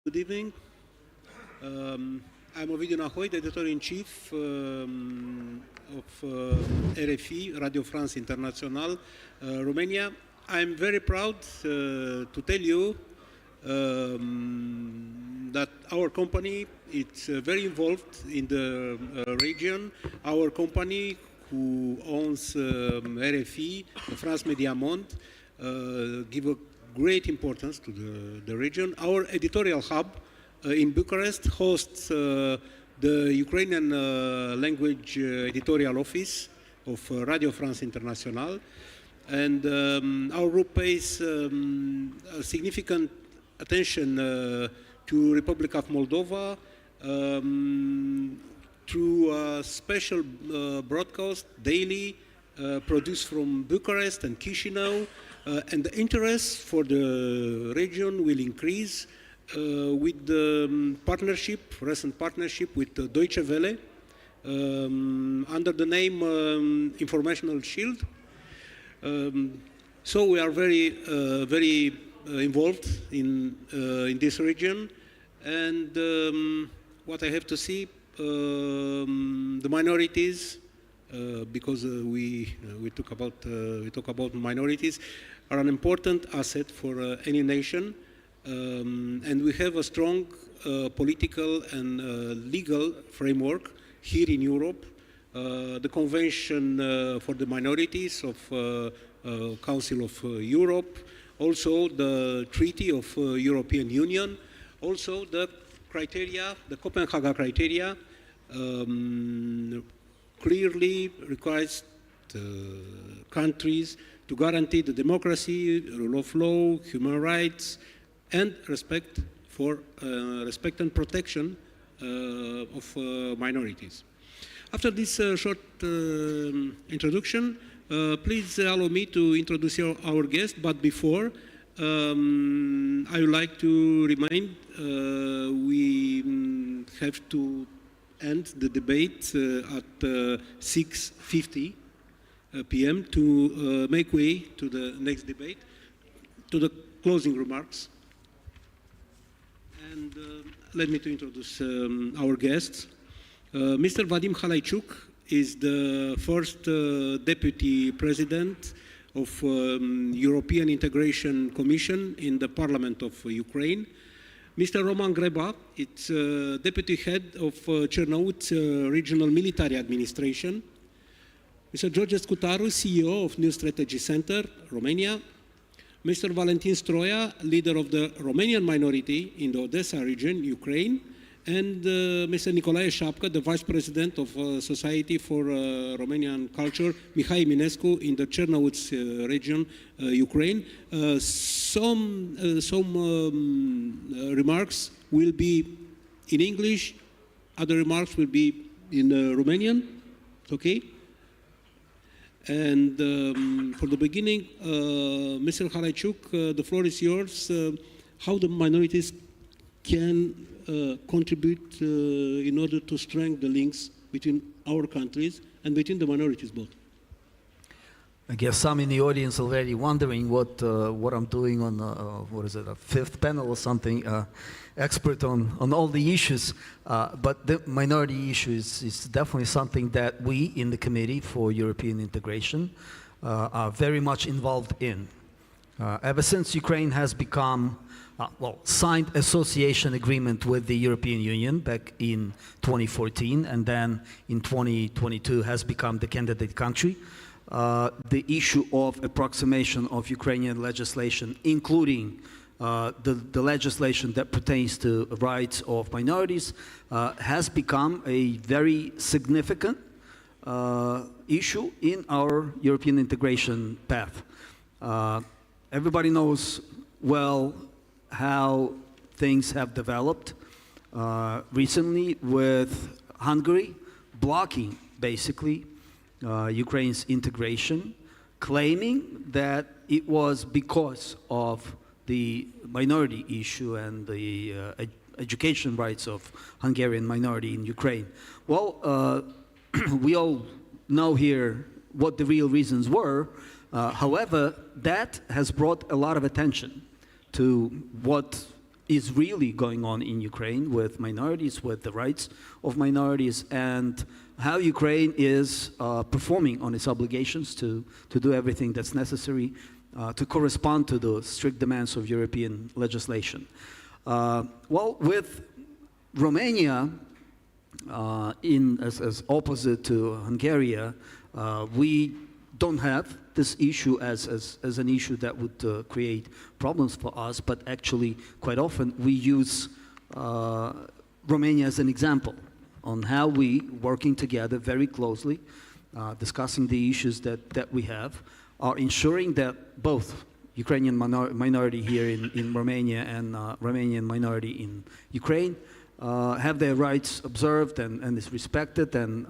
Good evening. I'm Ovidiu, the editor-in-chief of RFI, Radio France Internationale, Romania. I'm very proud to tell you that our company is very involved in the region. Our company, who owns RFI, France Media Monde, give a great importance to the region. Our editorial hub in Bucharest hosts the Ukrainian language editorial office of Radio France Internationale, and our group pays significant attention to Republic of Moldova through a special broadcast daily produced from Bucharest and Chisinau, and the interest for the region will increase with the recent partnership with Deutsche Welle under the name Informational Shield. So we are very involved in this region, and what I have to say, the minorities, because we talk about minorities, are an important asset for any nation, and we have a strong political and legal framework here in Europe. The Convention for the Minorities of Council of Europe, also the Treaty of European Union, also the criteria, the Copenhagen criteria, clearly requires countries to guarantee the democracy, rule of law, human rights, and respect and protection of minorities. After this short introduction, please allow me to introduce our guest. But before, I would like to remind we have to end the debate at 6:50 p.m. to make way to the next debate, to the closing remarks. And let me to introduce our guests. Mr. Vadim Halaichuk is the first Deputy President of European Integration Commission in the Parliament of Ukraine. Mr. Roman GREBA is Deputy Head of Chernivtsi Regional Military Administration. Mr. George Scutaru, CEO of New Strategy Center, Romania. Mr. Valentin STROIA, leader of the Romanian minority in the Odesa region, Ukraine. And Mr. Nicolae, the Vice President of Society for Romanian Culture, Mihai Eminescu, in the Chernivtsi region, Ukraine. Some remarks will be in English, other remarks will be in Romanian, okay? And for the beginning, Mr. Halaichuk, the floor is yours. How the minorities can contribute in order to strengthen the links between our countries and between the minorities both. I guess some in the audience already wondering what I'm doing on what is it, a fifth panel or something, expert on all the issues, but the minority issue is definitely something that we in the Committee for European Integration are very much involved in. Ever since Ukraine has become signed association agreement with the European Union back in 2014, and then in 2022 has become the candidate country. The issue of approximation of Ukrainian legislation, including the legislation that pertains to rights of minorities, has become a very significant issue in our European integration path. Everybody knows well how things have developed recently with Hungary blocking basically Ukraine's integration, claiming that it was because of the minority issue and the education rights of Hungarian minority in Ukraine. Well, we all know here what the real reasons were. However, that has brought a lot of attention to what is really going on in Ukraine with minorities, with the rights of minorities, and how Ukraine is performing on its obligations to do everything that's necessary to correspond to the strict demands of European legislation. Well, with Romania, as opposite to Hungary, we don't have this issue as an issue that would create problems for us, but actually quite often we use Romania as an example on how we, working together very closely, discussing the issues that we have, are ensuring that both Ukrainian minority here in Romania and Romanian minority in Ukraine have their rights observed and is respected, and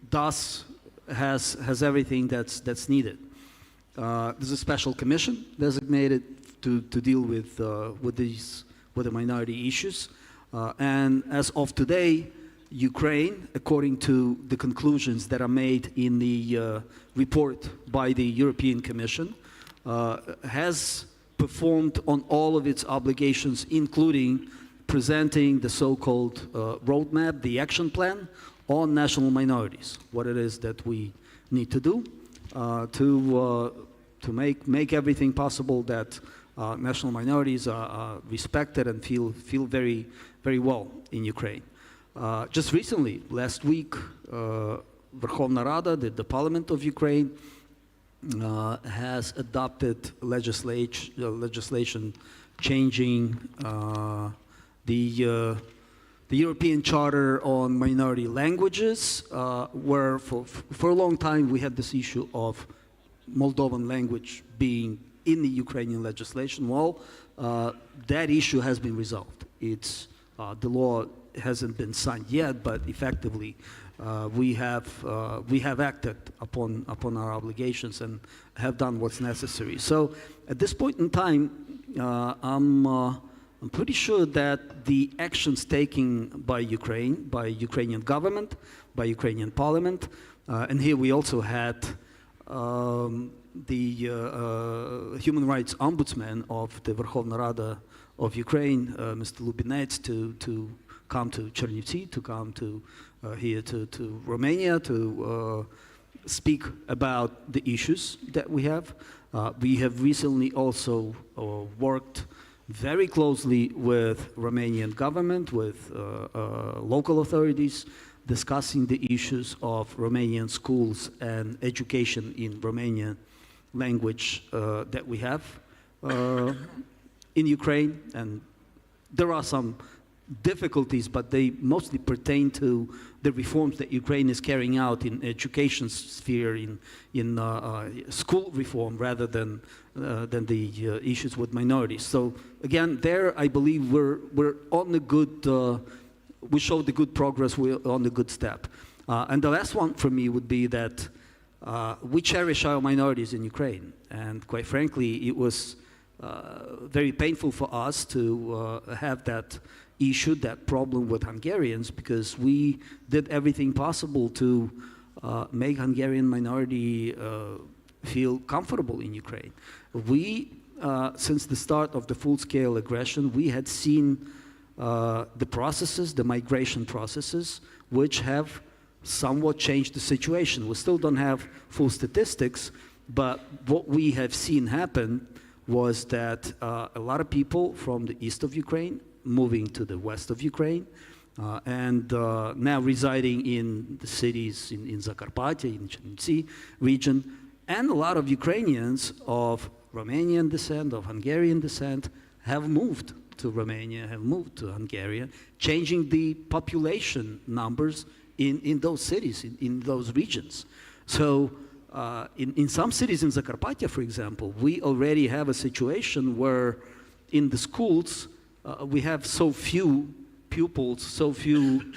thus has everything that's needed. There's a special commission designated to deal with the minority issues, and as of today, Ukraine, according to the conclusions that are made in the report by the European Commission, has performed on all of its obligations, including presenting the so-called roadmap, the action plan on national minorities, what it is that we need to do to make everything possible that national minorities are respected and feel very, very well in Ukraine. Just recently, last week, Verkhovna Rada, the Parliament of Ukraine, has adopted legislation changing the European Charter on Minority Languages, where for a long time we had this issue of Moldovan language being in the Ukrainian legislation. Well, that issue has been resolved. It's the law hasn't been signed yet, but effectively we have acted upon our obligations and have done what's necessary. So at this point in time, I'm pretty sure that the actions taken by Ukraine, by Ukrainian government, by Ukrainian parliament, and here we also had the human rights ombudsman of the Verkhovna Rada of Ukraine, Mr. Lubinets, to come to Chernivtsi, to come to here to Romania to speak about the issues that we have. We have recently also worked very closely with Romanian government, with local authorities, discussing the issues of Romanian schools and education in Romanian language that we have in Ukraine. And there are some difficulties, but they mostly pertain to the reforms that Ukraine is carrying out in education sphere, in school reform, rather than the issues with minorities. So again, there I believe we're on the good. We showed the good progress. We're on the good step. And the last one for me would be that we cherish our minorities in Ukraine, and quite frankly, it was very painful for us to have that issue, that problem with Hungarians, because we did everything possible to make Hungarian minority feel comfortable in Ukraine. We, since the start of the full-scale aggression, we had seen the processes, the migration processes, which have somewhat changed the situation. We still don't have full statistics, but what we have seen happen was that a lot of people from the east of Ukraine moving to the west of Ukraine, and now residing in the cities in Zakarpattia, in Chernivtsi region, and a lot of Ukrainians of Romanian descent, of Hungarian descent, have moved to Romania, have moved to Hungary, changing the population numbers in those cities, in those regions. So in some cities in Zakarpattia, for example, we already have a situation where in the schools we have so few pupils, so few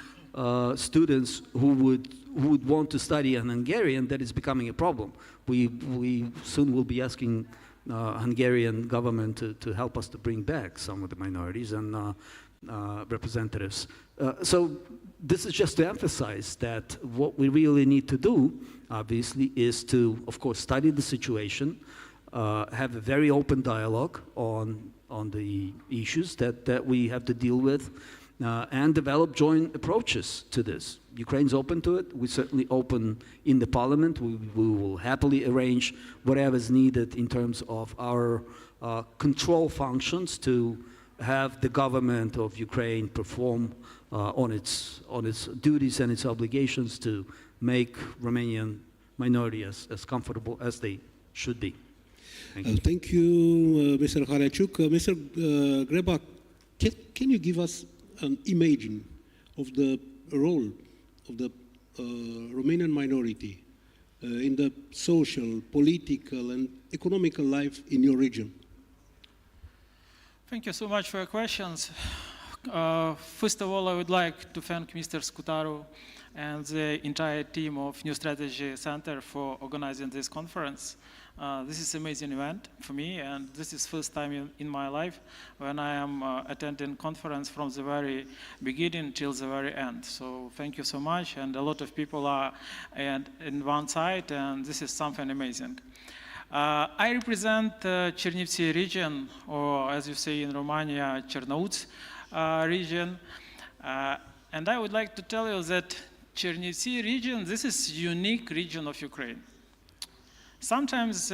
students who would want to study in Hungarian that it's becoming a problem. We soon will be asking Hungarian government to help us to bring back some of the minorities and representatives. So this is just to emphasize that what we really need to do, obviously, is to, of course, study the situation, have a very open dialogue on the issues that we have to deal with, and develop joint approaches to this. Ukraine's open to it. We're certainly open in the parliament. We will happily arrange whatever is needed in terms of our control functions to have the government of Ukraine perform on its duties and its obligations to make Romanian minority as comfortable as they should be. Thank you. Thank you, Mr. Halaichuk. Mr. GREBA, can you give us an imaging of the role of the Romanian minority in the social, political, and economical life in your region? Thank you so much for your questions. First of all, I would like to thank Mr. Scutaru and the entire team of New Strategy Center for organizing this conference. This is an amazing event for me, and this is the first time in my life when I am attending conference from the very beginning till the very end. So thank you so much, and a lot of people are in one side, and this is something amazing. I represent Chernivtsi region, or as you say in Romania, Chernivtsi region, and I would like to tell you that Chernivtsi region, this is unique region of Ukraine. Sometimes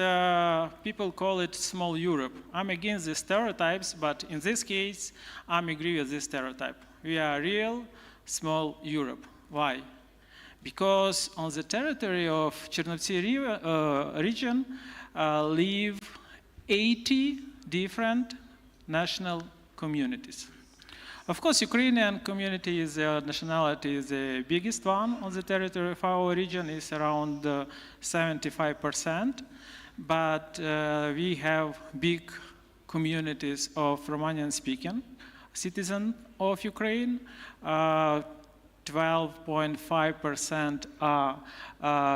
people call it small Europe. I'm against the stereotypes, but in this case, I'm agree with this stereotype. We are real small Europe. Why? Because on the territory of Chernivtsi region live 80 different national communities. Of course, Ukrainian community is nationality is the biggest one on the territory of our region, is around 75%, but we have big communities of Romanian-speaking citizens of Ukraine. 12.5% are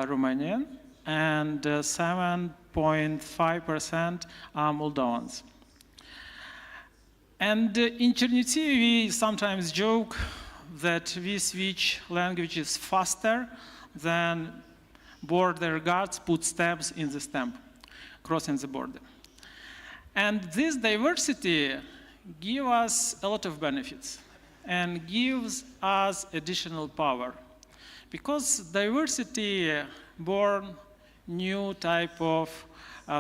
Romanian, and 7.5% are Moldovans. And in Chernivtsi, we sometimes joke that we switch languages faster than border guards put stamps in the stamp, crossing the border. And this diversity gives us a lot of benefits and gives us additional power. Because diversity born new type of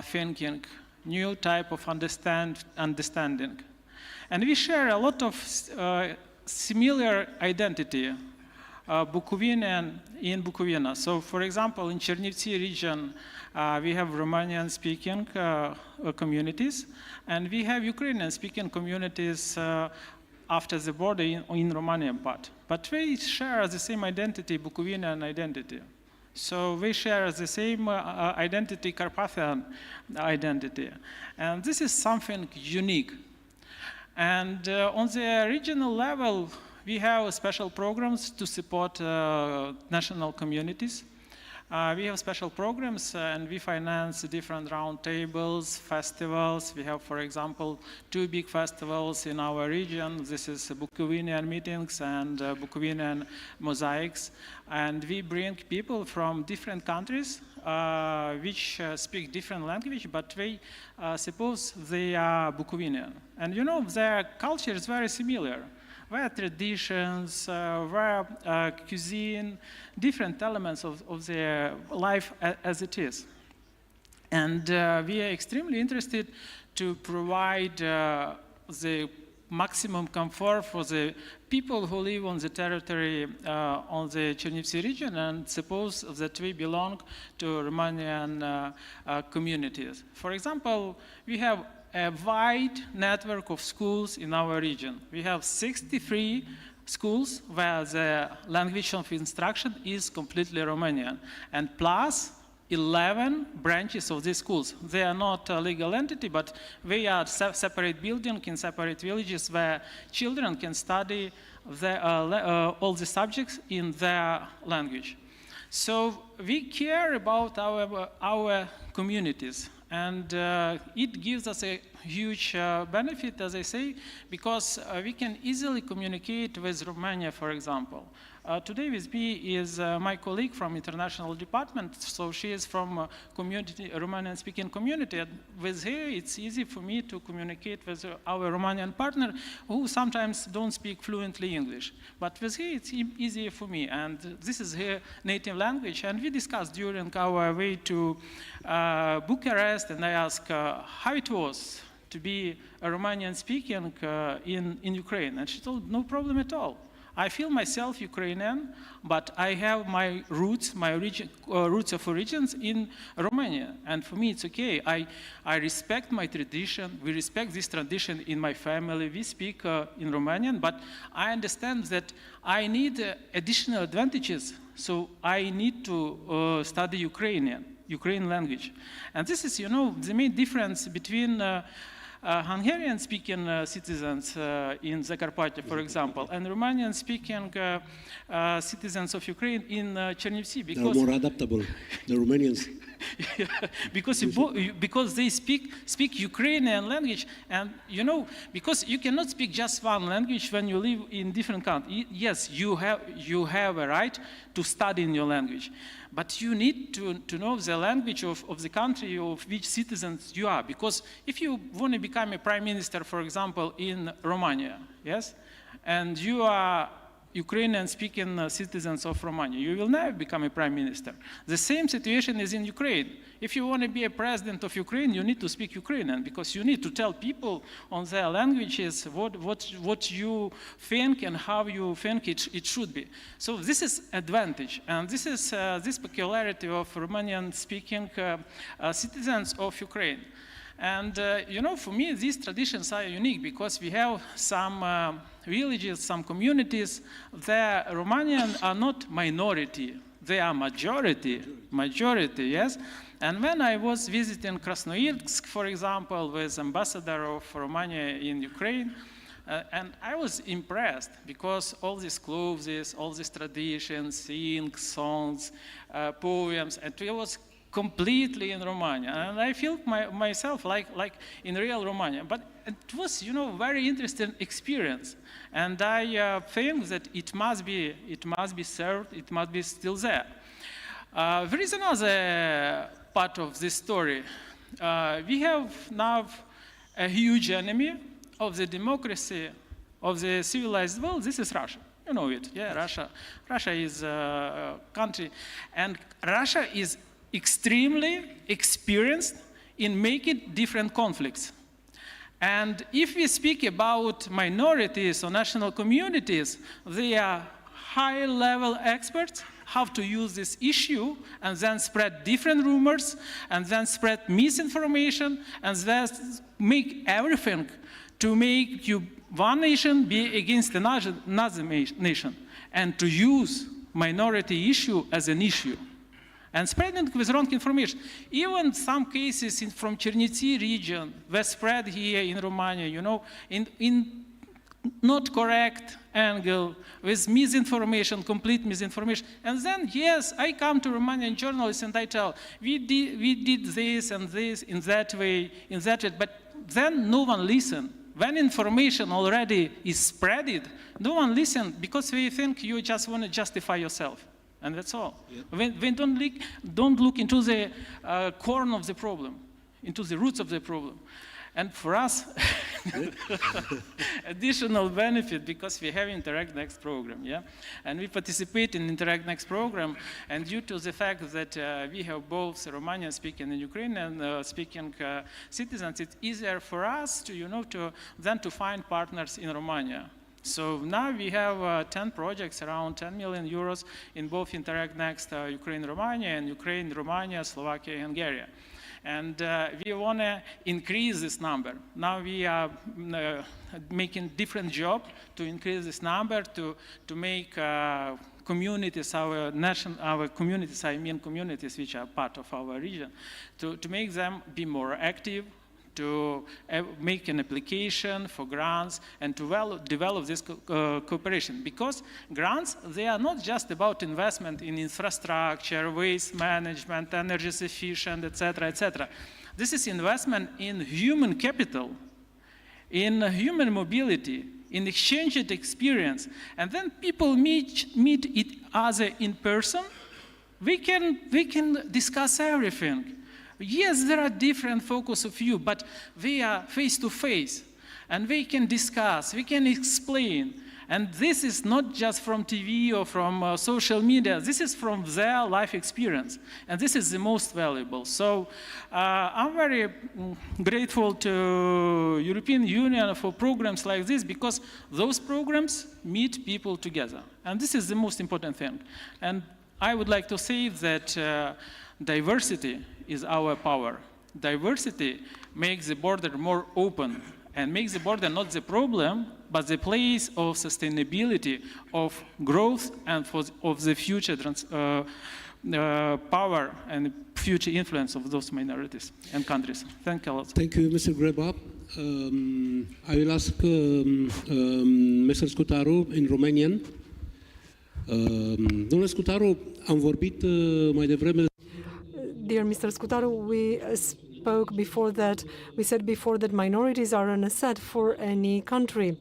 thinking, new type of understanding. And we share a lot of similar identity, Bukovinan in Bukovina. So, for example, in Chernivtsi region, we have Romanian-speaking communities, and we have Ukrainian-speaking communities after the border in Romanian part. But we share the same identity, Bukovinan identity. So we share the same identity, Carpathian identity. And this is something unique. And on the regional level, we have special programs to support national communities. We have special programs, and we finance different roundtables, festivals. We have, for example, 2 big festivals in our region. This is Bukovinian meetings and Bukovinian mosaics. And we bring people from different countries which speak different language, but they suppose they are Bukovinian. And you know, their culture is very similar. Their traditions, their cuisine, different elements of their life as it is. And we are extremely interested to provide the maximum comfort for the people who live on the territory on the Chernivtsi region, and suppose that we belong to Romanian communities. For example, we have a wide network of schools in our region. We have 63 schools where the language of instruction is completely Romanian, and plus 11 branches of these schools. They are not a legal entity, but they are separate buildings in separate villages where children can study all the subjects in their language. So we care about our communities, and it gives us a huge benefit, as I say, because we can easily communicate with Romania, for example. Today with me is my colleague from International department, so she is from community, Romanian-speaking community. And with her, it's easy for me to communicate with our Romanian partner who sometimes don't speak fluently English. But with her, it's easier for me, and this is her native language. And we discussed during our way to Bucharest, and I asked how it was to be a Romanian speaking in Ukraine, and she told no problem at all. I feel myself Ukrainian, but I have my roots, roots of origins in Romania. And for me, it's okay. I respect my tradition. We respect this tradition in my family. We speak in Romanian, but I understand that I need additional advantages. So I need to study Ukrainian language. And this is, you know, the main difference between Hungarian-speaking citizens in Zakarpattia, for example, and Romanian-speaking citizens of Ukraine in Chernivtsi. Because they're more adaptable, the Romanians. Yeah, because they speak Ukrainian language, and you know, because you cannot speak just one language when you live in different countries. Yes, you have a right to study in your language, but you need to know the language of the country of which citizens you are. Because if you want to become a prime minister, for example, in Romania, yes, and you are Ukrainian-speaking citizens of Romania, you will never become a prime minister. The same situation is in Ukraine. If you want to be a president of Ukraine, you need to speak Ukrainian, because you need to tell people on their languages what you think and how you think it should be. So this is advantage, and this is this peculiarity of Romanian-speaking citizens of Ukraine. And you know, for me, these traditions are unique because we have some villages, some communities, the Romanian are not minority, they are majority, yes. And when I was visiting Krasnoyarsk, for example, with ambassador of Romania in Ukraine, and I was impressed because all these clothes, all these traditions, songs, poems, and it was completely in Romania, and I feel myself like in real Romania. But it was, you know, very interesting experience, and I think that it must be served, it must be still there. There is another part of this story. We have now a huge enemy of the democracy of the civilized world. This is Russia. You know it, yeah. Russia is a country, and Russia is extremely experienced in making different conflicts. And if we speak about minorities or national communities, they are high-level experts how to use this issue and then spread different rumors and then spread misinformation and then make everything to make one nation be against another nation and to use minority issue as an issue. And spreading with wrong information. Even some cases from Chernivtsi region were spread here in Romania, you know, in not correct angle, with misinformation, complete misinformation. And then, yes, I come to Romanian journalists and I tell, we did this and this in that way, but then no one listened. When information already is spreaded, no one listens because we think you just want to justify yourself. And that's all. Yeah. We don't look into the core of the problem, into the roots of the problem. And for us, additional benefit because we have Interact Next program, yeah? And we participate in Interact Next program, and due to the fact that we have both Romanian speaking and Ukrainian speaking citizens, it's easier for us to, you know, to find partners in Romania. So now we have 10 projects, around 10 million euros in both Interact Next Ukraine-Romania and Ukraine-Romania, Slovakia, Hungary. And we want to increase this number. Now we are making different job to increase this number, to make communities, our communities, I mean communities which are part of our region, to make them be more active, to make an application for grants and to develop this cooperation. Because grants, they are not just about investment in infrastructure, waste management, energy efficient, etc., etc. This is investment in human capital in human mobility, in exchanged experience, and then people meet each other in person, we can discuss everything. Yes, there are different focus of view, but we are face to face, and we can discuss, we can explain. And this is not just from TV or from social media, this is from their life experience. And this is the most valuable. So I'm very grateful to European Union for programs like this, because those programs meet people together. And this is the most important thing. And I would like to say that diversity is our power. Diversity makes the border more open, and makes the border not the problem, but the place of sustainability, of growth, and of the future power and future influence of those minorities and countries. Thank you a lot. Thank you, Mr. GREBA. I will ask Mr. Scutaru in Romanian. Domnule Scutaru, am vorbit mai devreme. Dear Mr. Scutaru, we said before that minorities are an asset for any country.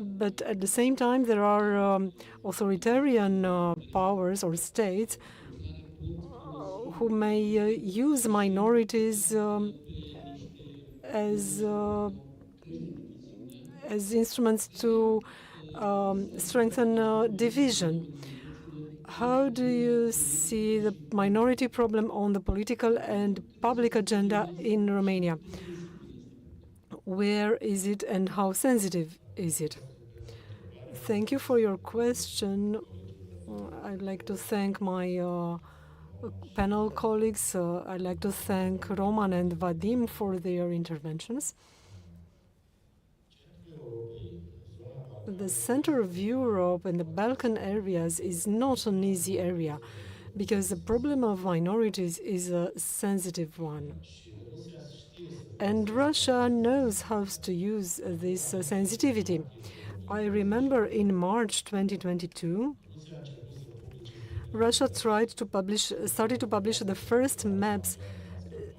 But at the same time, there are authoritarian powers or states who may use minorities as instruments to strengthen division. How do you see the minority problem on the political and public agenda in Romania? Where is it and how sensitive is it? Thank you for your question. I'd like to thank my panel colleagues. I'd like to thank Roman and Vadim for their interventions. The center of Europe and the Balkan areas is not an easy area, because the problem of minorities is a sensitive one. And Russia knows how to use this sensitivity. I remember in March 2022, Russia started to publish the first maps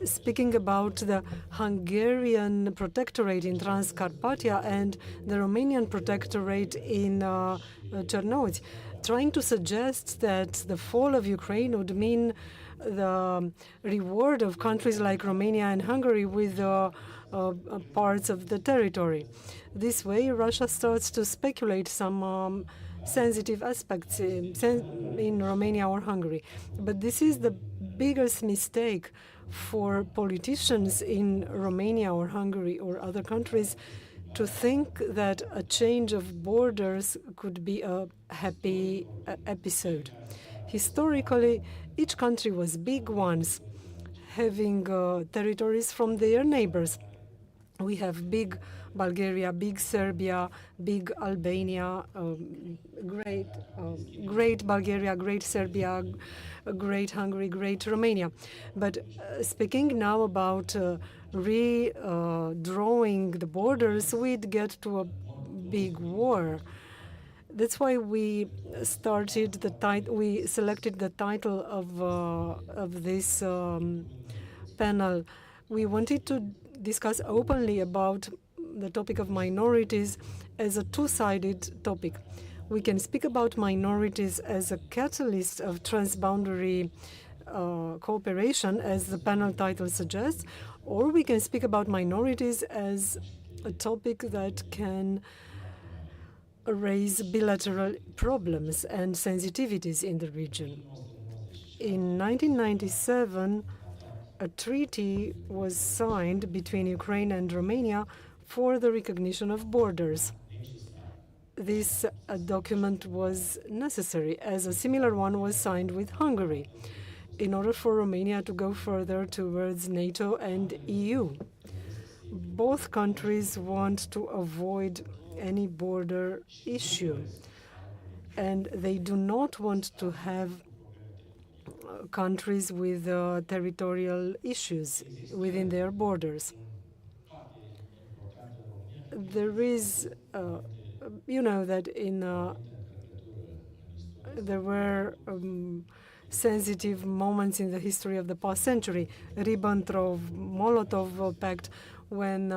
speaking about the Hungarian protectorate in Transcarpathia and the Romanian protectorate in Chernivtsi, trying to suggest that the fall of Ukraine would mean the reward of countries like Romania and Hungary with parts of the territory. This way, Russia starts to speculate some sensitive aspects in Romania or Hungary. But this is the biggest mistake for politicians in Romania or Hungary or other countries to think that a change of borders could be a happy episode. Historically, each country was big ones, having territories from their neighbors. We have big Bulgaria, big Serbia, big Albania, great Bulgaria, great Serbia, great Hungary, great Romania. But speaking now about redrawing the borders, we'd get to a big war. That's why we selected the title of this panel. We wanted to discuss openly about the topic of minorities as a two-sided topic. We can speak about minorities as a catalyst of transboundary cooperation, as the panel title suggests, or we can speak about minorities as a topic that can raise bilateral problems and sensitivities in the region. In 1997, a treaty was signed between Ukraine and Romania for the recognition of borders. This document was necessary, as a similar one was signed with Hungary, in order for Romania to go further towards NATO and EU. Both countries want to avoid any border issue, and they do not want to have countries with territorial issues within their borders. There is, you know, that there were sensitive moments in the history of the past century. Ribbentrop-Molotov Pact when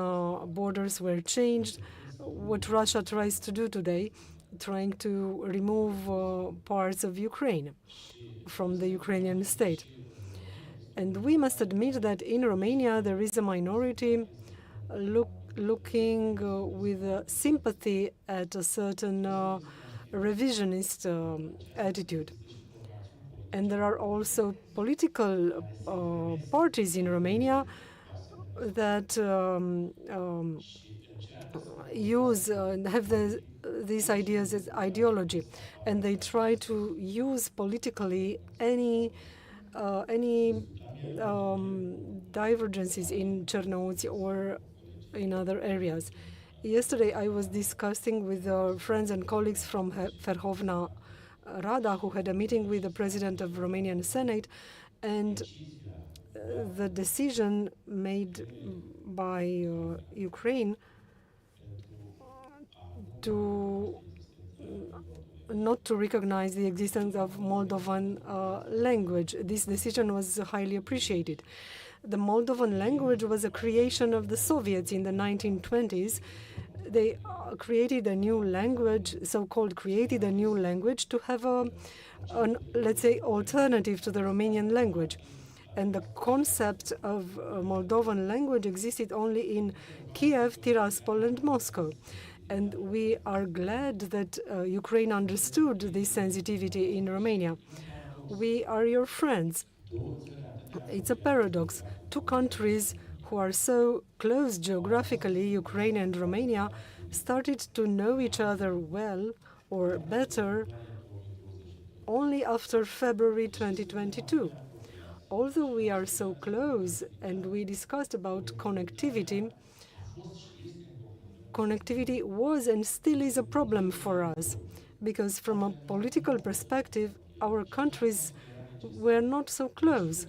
borders were changed, what Russia tries to do today, trying to remove parts of Ukraine from the Ukrainian state. And we must admit that in Romania there is a minority looking with sympathy at a certain revisionist attitude. And there are also political parties in Romania that have these ideas as ideology, and they try to use politically any divergences in Chernivtsi or in other areas. Yesterday I was discussing with friends and colleagues from Verkhovna Rada, who had a meeting with the president of Romanian Senate, and the decision made by Ukraine to not to recognize the existence of Moldovan language. This decision was highly appreciated. The Moldovan language was a creation of the Soviets in the 1920s. They created a new language, so-called created a new language to have let's say, alternative to the Romanian language. And the concept of Moldovan language existed only in Kiev, Tiraspol, and Moscow. And we are glad that Ukraine understood this sensitivity in Romania. We are your friends. It's a paradox. Two countries who are so close geographically, Ukraine and Romania, started to know each other well or better only after February 2022. Although we are so close and we discussed about connectivity, connectivity was and still is a problem for us, because from a political perspective, our countries were not so close.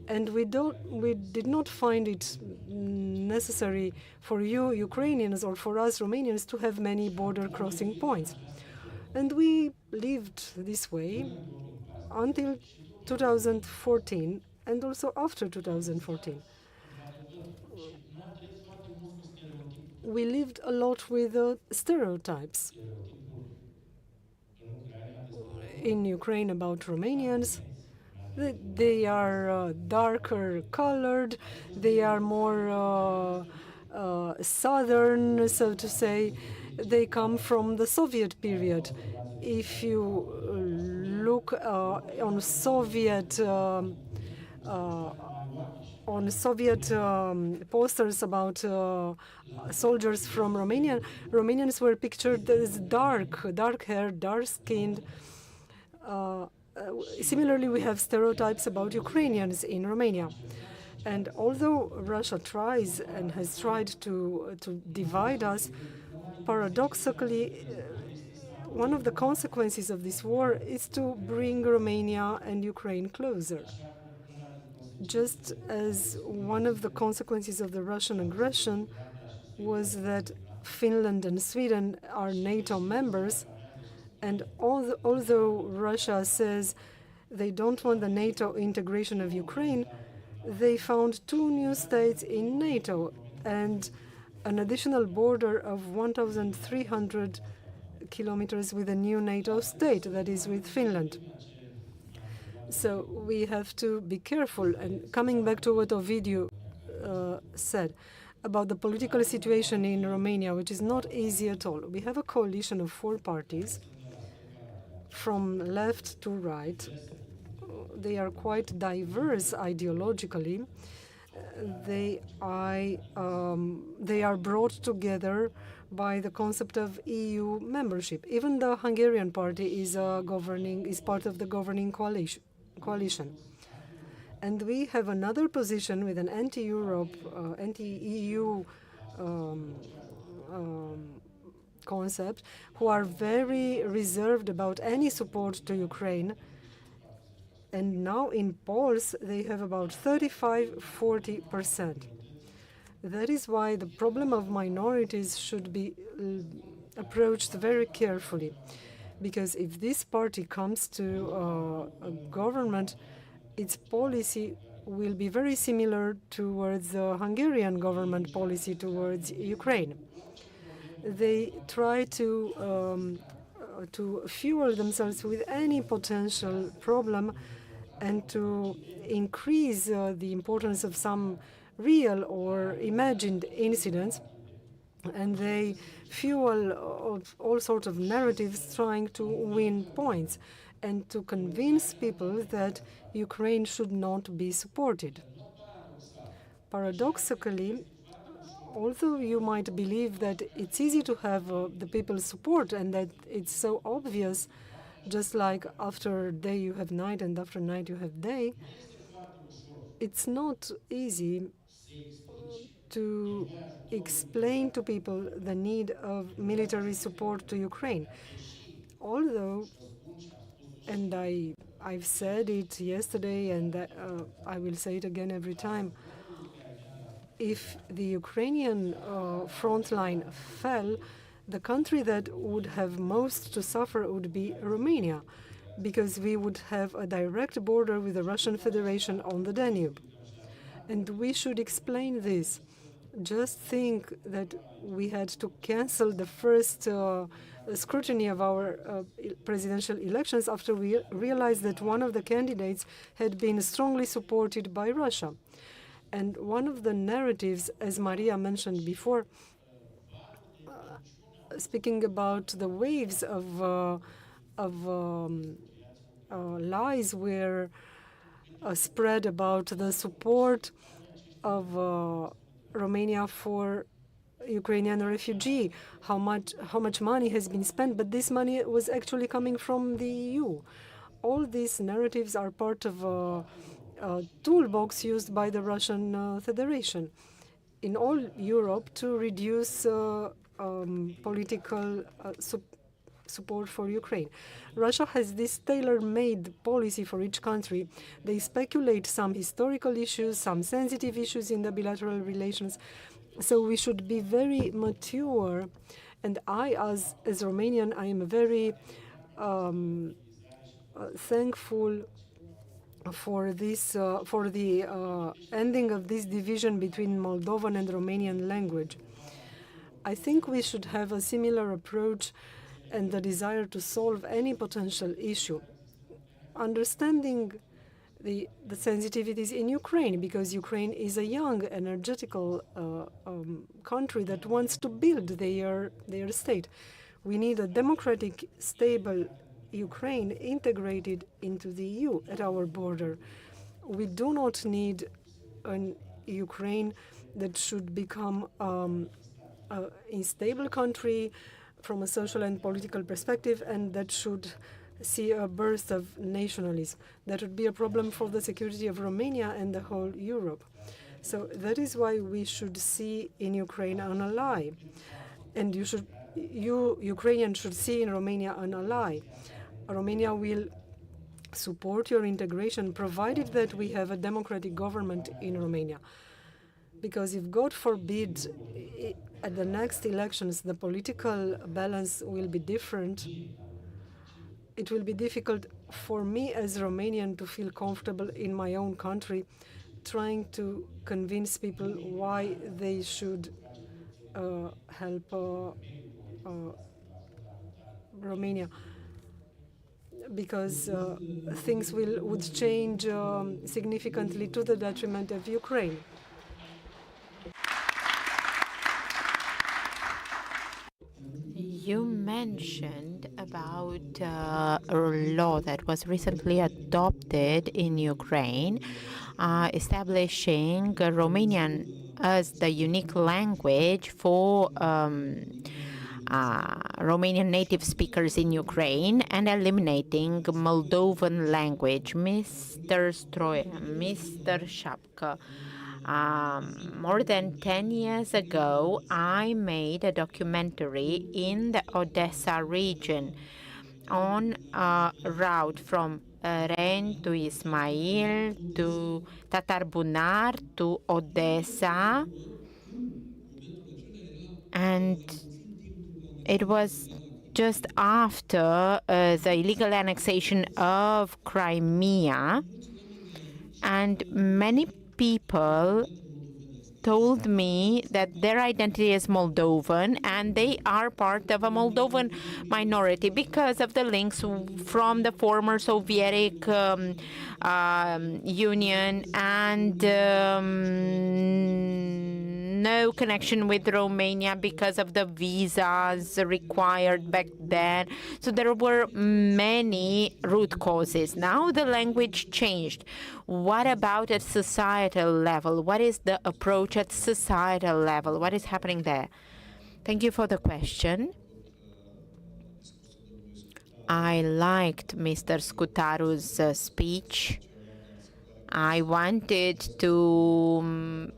And we did not find it necessary for you Ukrainians or for us Romanians to have many border crossing points. And we lived this way until 2014 and also after 2014. We lived a lot with stereotypes in Ukraine about Romanians. They are darker colored, they are more southern, so to say. They come from the Soviet period. If you look on Soviet posters about soldiers from Romania, Romanians were pictured as dark-haired, dark-skinned. Similarly, we have stereotypes about Ukrainians in Romania. And although Russia tries and has tried to divide us, paradoxically, one of the consequences of this war is to bring Romania and Ukraine closer. Just as one of the consequences of the Russian aggression was that Finland and Sweden are NATO members, and although Russia says they don't want the NATO integration of Ukraine, they found 2 new states in NATO and an additional border of 1,300 kilometers with a new NATO state, that is with Finland. So we have to be careful. And coming back to what Ovidiu said about the political situation in Romania, which is not easy at all. We have a coalition of 4 parties from left to right. They are quite diverse ideologically. They are brought together by the concept of EU membership. Even the Hungarian party is part of the governing coalition. And we have another position with an anti-Europe, anti-EU concept, who are very reserved about any support to Ukraine. And now in polls, they have about 35–40%. That is why the problem of minorities should be approached very carefully. Because if this party comes to a government, its policy will be very similar towards the Hungarian government policy towards Ukraine. They try to fuel themselves with any potential problem and to increase the importance of some real or imagined incidents. And they fuel all sorts of narratives trying to win points and to convince people that Ukraine should not be supported. Paradoxically, although you might believe that it's easy to have the people's support and that it's so obvious, just like after day you have night and after night you have day, it's not easy to explain to people the need of military support to Ukraine. Although, and I've said it yesterday and I will say it again every time, if the Ukrainian front line fell, the country that would have most to suffer would be Romania, because we would have a direct border with the Russian Federation on the Danube. And we should explain this. Just think that we had to cancel the first scrutiny of our presidential elections after we realized that one of the candidates had been strongly supported by Russia. And one of the narratives, as Maria mentioned before, speaking about the waves of lies were spread about the support of Romania for Ukrainian refugee, how much money has been spent, but this money was actually coming from the EU. All these narratives are part of a toolbox used by the Russian Federation in all Europe to reduce political support for Ukraine. Russia has this tailor-made policy for each country. They speculate some historical issues, some sensitive issues in the bilateral relations. So we should be very mature. And I, as Romanian, I am very thankful for this, for the ending of this division between Moldovan and Romanian language. I think we should have a similar approach and the desire to solve any potential issue, understanding the sensitivities in Ukraine, because Ukraine is a young, energetical country that wants to build their state. We need a democratic, stable Ukraine integrated into the EU at our border. We do not need an Ukraine that should become an unstable country from a social and political perspective, and that should see a burst of nationalism. That would be a problem for the security of Romania and the whole Europe. So that is why we should see in Ukraine an ally. And Ukrainians should see in Romania an ally. Romania will support your integration, provided that we have a democratic government in Romania. Because if, God forbid, at the next elections, the political balance will be different, it will be difficult for me as Romanian to feel comfortable in my own country, trying to convince people why they should help Romania. Because things would change significantly to the detriment of Ukraine. You mentioned about a law that was recently adopted in Ukraine, establishing Romanian as the unique language for Romanian native speakers in Ukraine and eliminating Moldovan language. Mr. STROIA, Mr. Șapcă, more than 10 years ago, I made a documentary in the Odesa region on a route from Ren to Ismail to Tatarbunar to Odesa, and it was just after the illegal annexation of Crimea, And many people told me that their identity is Moldovan and they are part of a Moldovan minority because of the links from the former Soviet Union and no connection with Romania because of the visas required back then. So there were many root causes. Now the language changed. What about at societal level? What is the approach at societal level? What is happening there? Thank you for the question. I liked Mr. Scutaru's speech. I wanted to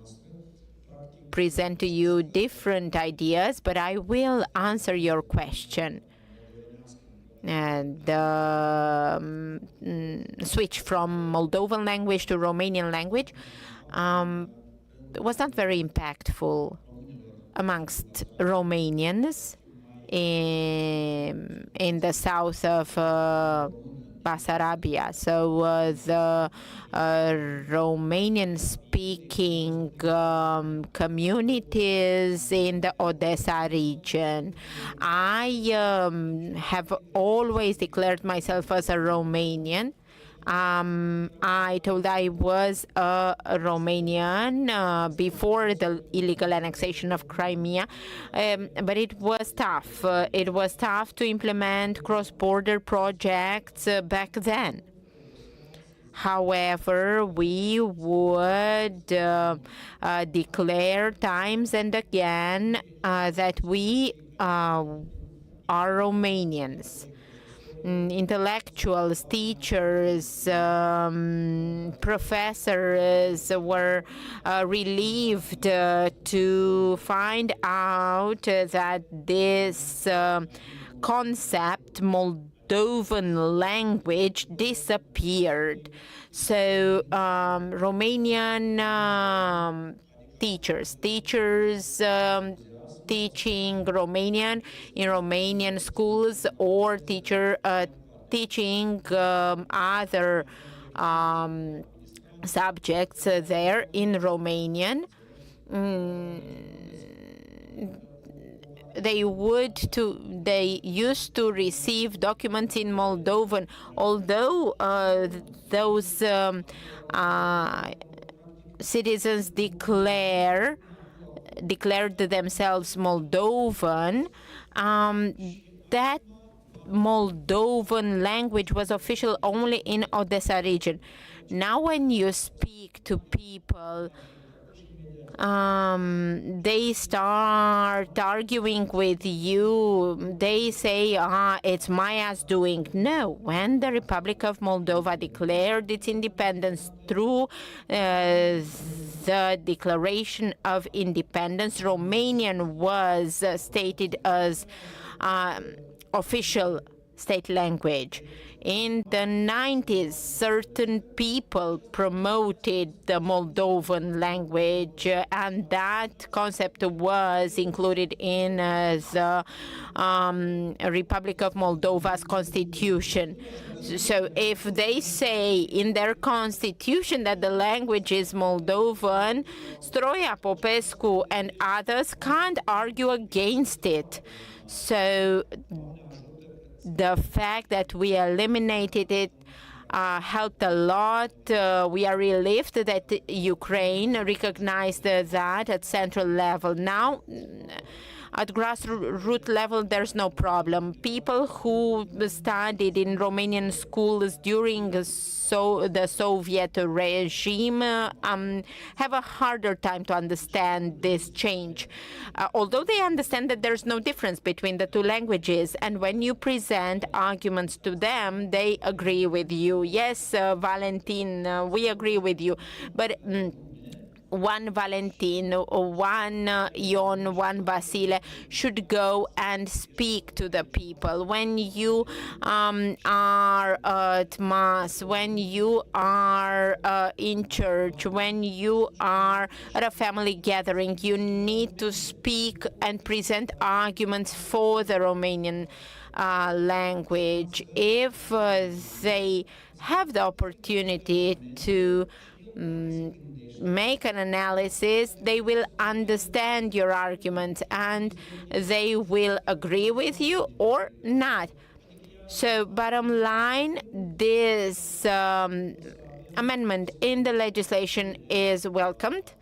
present to you different ideas, but I will answer your question. The switch from Moldovan language to Romanian language was not very impactful amongst Romanians in the south of Basarabia. So the Romanian-speaking communities in the Odesa region. I have always declared myself as a Romanian. I told I was a Romanian before the illegal annexation of Crimea, but it was tough. It was tough to implement cross-border projects back then. However, we would declare times and again that we are Romanians. Intellectuals, teachers, professors were relieved to find out that this concept, Moldovan language, disappeared. So Romanian teachers teaching Romanian in Romanian schools or teaching other subjects there in Romanian. They used to receive documents in Moldovan, although those citizens declared themselves Moldovan, that Moldovan language was official only in Odesa region. Now when you speak to people, they start arguing with you. They say, it's Maya's doing. No, when the Republic of Moldova declared its independence through the Declaration of Independence, Romanian was stated as official state language. In the 90s, certain people promoted the Moldovan language, and that concept was included in the Republic of Moldova's constitution. So if they say in their constitution that the language is Moldovan, Stroia, Popescu, and others can't argue against it. So the fact that we eliminated it helped a lot. We are relieved that Ukraine recognized that at central level. Now, at grassroots level, there's no problem. People who studied in Romanian schools during the Soviet regime have a harder time to understand this change. Although they understand that there's no difference between the two languages, and when you present arguments to them, they agree with you. Yes, Valentin, we agree with you. But one Valentin, one Ion, one Vasile should go and speak to the people. When you are at Mass, when you are in church, when you are at a family gathering, you need to speak and present arguments for the Romanian language. If they have the opportunity to make an analysis, they will understand your argument and they will agree with you or not. So bottom line, this amendment in the legislation is welcomed.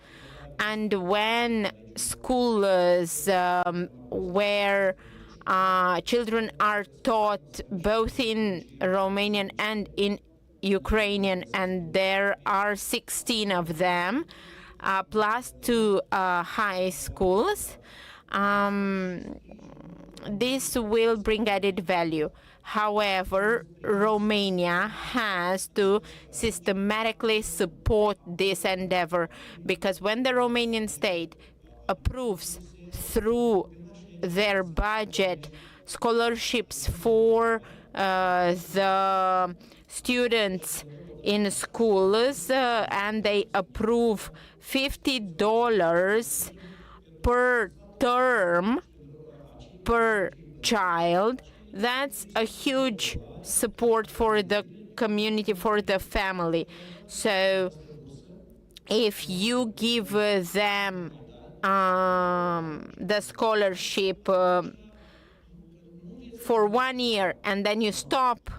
And when schools where children are taught both in Romanian and in Ukrainian, and there are 16 of them, plus 2 high schools, this will bring added value. However, Romania has to systematically support this endeavor, because when the Romanian state approves through their budget scholarships for the students in schools, and they approve $50 per term per child, that's a huge support for the community, for the family. So if you give them the scholarship for 1 year and then you stop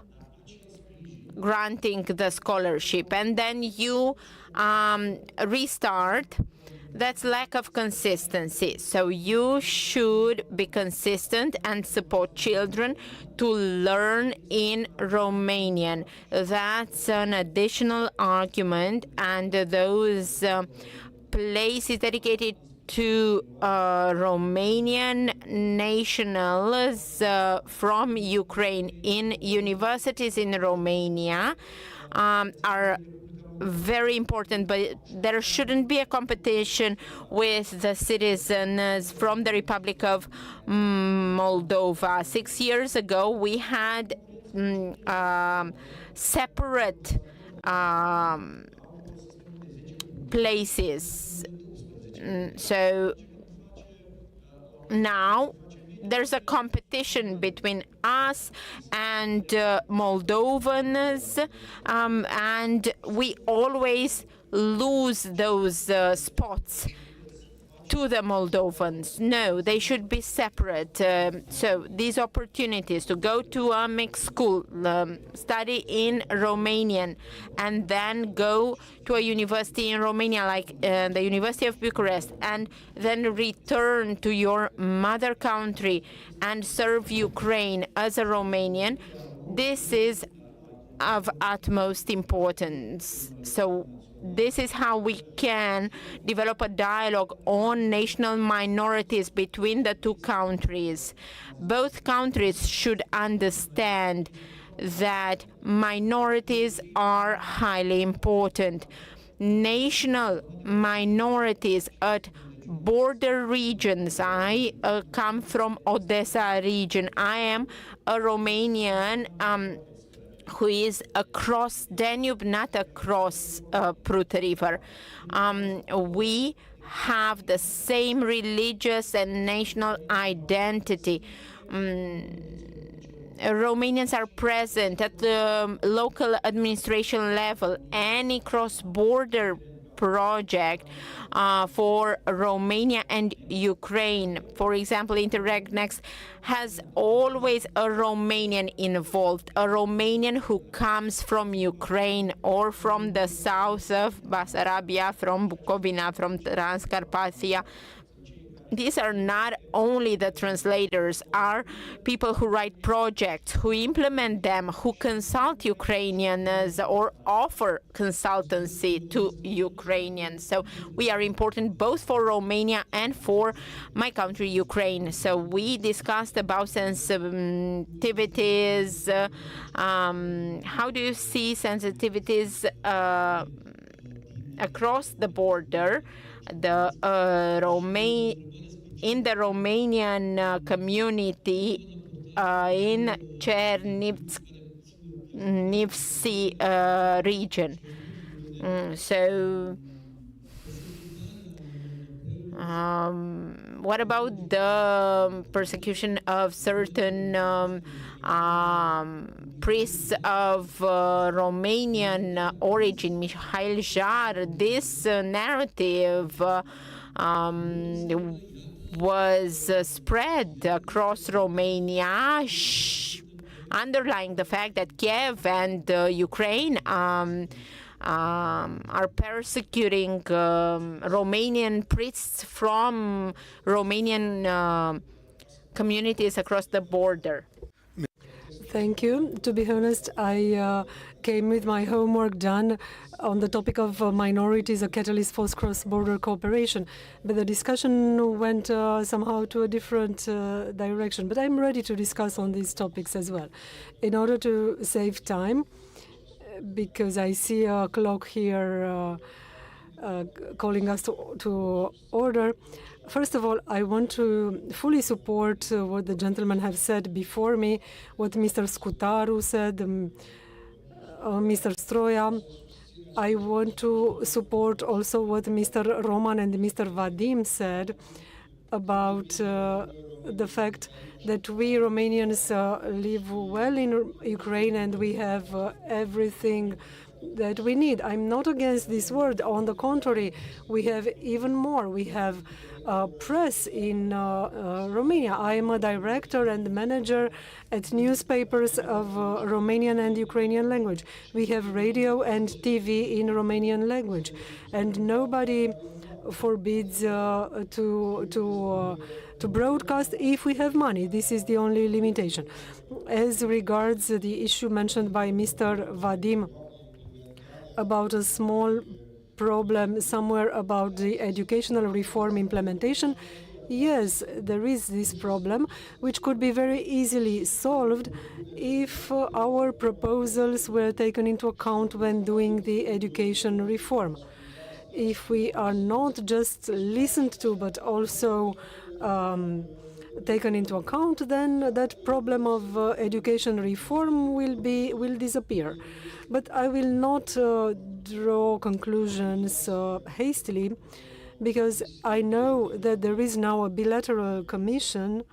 granting the scholarship and then you restart, that's lack of consistency. So you should be consistent and support children to learn in Romanian. That's an additional argument, and those places dedicated to Romanian nationals from Ukraine in universities in Romania are very important, but there shouldn't be a competition with the citizens from the Republic of Moldova. 6 years ago, we had separate places. So now there's a competition between us and Moldovans, and we always lose those spots to the Moldovans. No, they should be separate. So these opportunities to go to a mixed school, study in Romanian, and then go to a university in Romania, like the University of Bucharest, and then return to your mother country and serve Ukraine as a Romanian, this is of utmost importance. So this is how we can develop a dialogue on national minorities between the two countries. Both countries should understand that minorities are highly important. National minorities at border regions. I come from Odesa region. I am a Romanian who is across Danube, not across Prut River. We have the same religious and national identity. Romanians are present at the local administration level. Any cross-border project for Romania and Ukraine, for example, Interreg Next, has always a Romanian involved, a Romanian who comes from Ukraine or from the south of Basarabia, from Bukovina, from Transcarpathia. These are not only the translators, are people who write projects, who implement them, who consult Ukrainians or offer consultancy to Ukrainians. So we are important both for Romania and for my country, Ukraine. So we discussed about sensitivities. How do you see sensitivities across the border? In the Romanian community in Chernivtsi region. So what about the persecution of certain priests of Romanian origin, Mihail Jar? This narrative was spread across Romania, underlying the fact that Kiev and Ukraine are persecuting Romanian priests from Romanian communities across the border. Thank you. To be honest, I came with my homework done on the topic of minorities, a catalyst for cross-border cooperation. But the discussion went somehow to a different direction. But I'm ready to discuss on these topics as well. In order to save time, because I see a clock here calling us to order. First of all, I want to fully support what the gentlemen have said before me, what Mr. Scutaru said, Mr. Stroia. I want to support also what Mr. Roman and Mr. Vadim said about the fact that we Romanians live well in Ukraine and we have everything that we need. I'm not against this word. On the contrary, we have even more. We have press in Romania. I am a director and manager at newspapers of Romanian and Ukrainian language. We have radio and TV in Romanian language, and nobody forbids to broadcast if we have money. This is the only limitation. As regards the issue mentioned by Mr. Vadim about a small problem somewhere about the educational reform implementation, yes, there is this problem, which could be very easily solved if our proposals were taken into account when doing the education reform. If we are not just listened to, but also taken into account, then that problem of education reform will disappear. But I will not draw conclusions hastily, because I know that there is now a bilateral commission,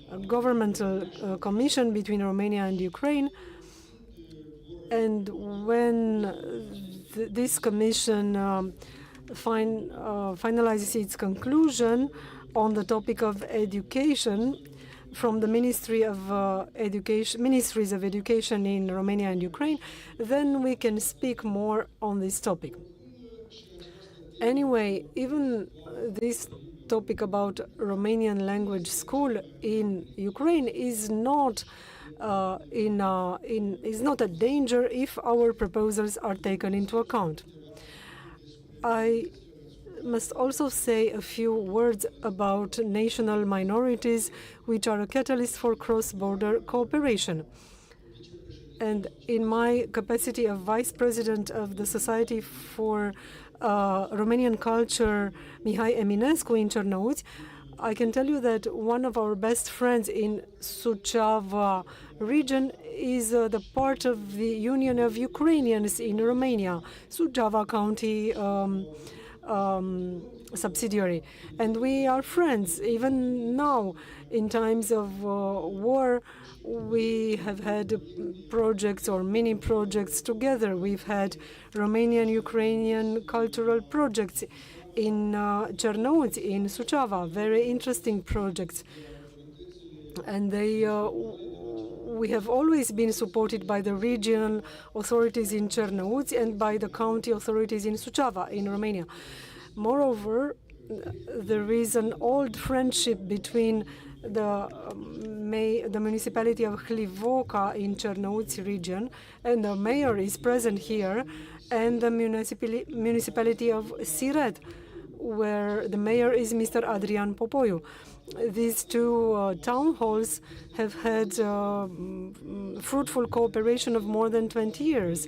a governmental commission between Romania and Ukraine, and when this commission finalizes its conclusion on the topic of education from the Ministries of Education in Romania and Ukraine, then we can speak more on this topic. Anyway, even this topic about Romanian language school in Ukraine is not is not a danger if our proposals are taken into account. I must also say a few words about national minorities, which are a catalyst for cross-border cooperation. And in my capacity of Vice President of the Society for Romanian Culture, Mihai Eminescu in Chernivtsi, I can tell you that one of our best friends in Suceava region is the part of the Union of Ukrainians in Romania, Suceava County subsidiary. And we are friends. Even now, in times of war, we have had projects or mini projects together. We've had Romanian-Ukrainian cultural projects in Chernivtsi, in Suceava, very interesting projects. And we have always been supported by the regional authorities in Chernivtsi and by the county authorities in Suceava, in Romania. Moreover, there is an old friendship between the municipality of Hlivoca in Chernivtsi region, and the mayor is present here, and the municipality of Siret, where the mayor is Mr. Adrian Popoiu. These two town halls have had fruitful cooperation of more than 20 years.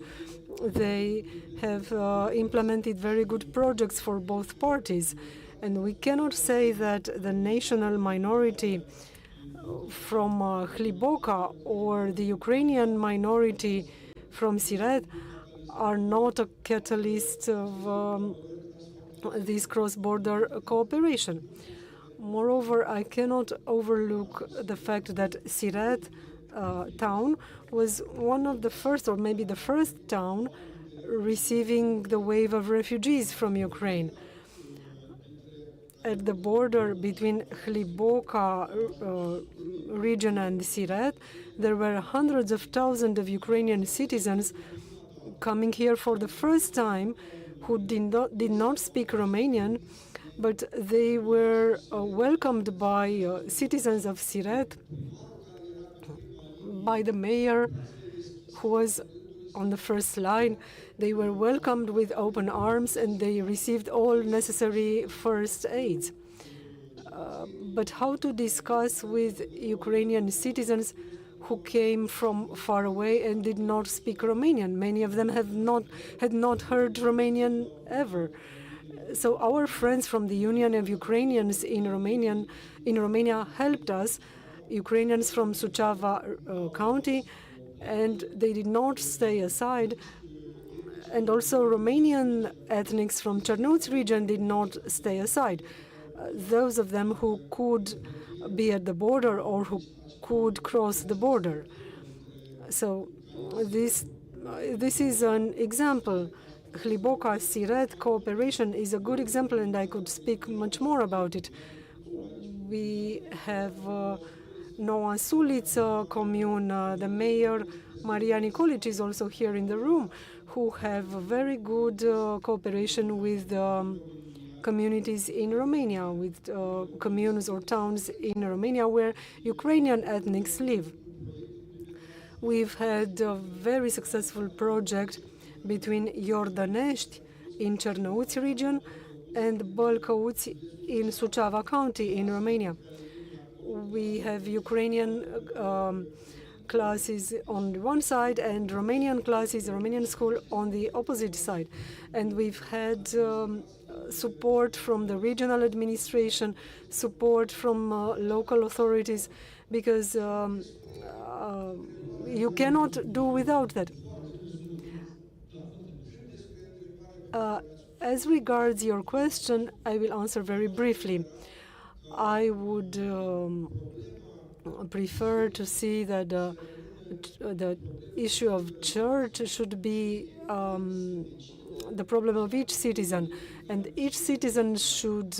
They have implemented very good projects for both parties. And we cannot say that the national minority from Hliboka or the Ukrainian minority from Siret are not a catalyst of this cross-border cooperation. Moreover, I cannot overlook the fact that Siret town was one of the first, or maybe the first town, receiving the wave of refugees from Ukraine. At the border between Hliboka region and Siret, there were hundreds of thousands of Ukrainian citizens coming here for the first time who did not speak Romanian, but they were welcomed by citizens of Siret, by the mayor, who was on the first line. They were welcomed with open arms and they received all necessary first aids. But how to discuss with Ukrainian citizens who came from far away and did not speak Romanian? Many of them had not heard Romanian ever. So our friends from the Union of Ukrainians in Romania helped us, Ukrainians from Suceava County, and they did not stay aside. And also Romanian ethnics from Chernivtsi region did not stay aside. Those of them who could be at the border or who could cross the border. So this is an example. Hliboka-Siret cooperation is a good example, and I could speak much more about it. We have Noua Suliță commune, the mayor, Maria Nicolae, is also here in the room, who have very good cooperation with communities in Romania, with communes or towns in Romania where Ukrainian ethnics live. We've had a very successful project between Iordanești in Chernivtsi region and Bălcăuți in Suceava County in Romania. We have Ukrainian classes on one side and Romanian classes, Romanian school on the opposite side. And we've had support from the regional administration, support from local authorities, because you cannot do without that. As regards your question, I will answer very briefly. I would prefer to see that the issue of church should be the problem of each citizen, and each citizen should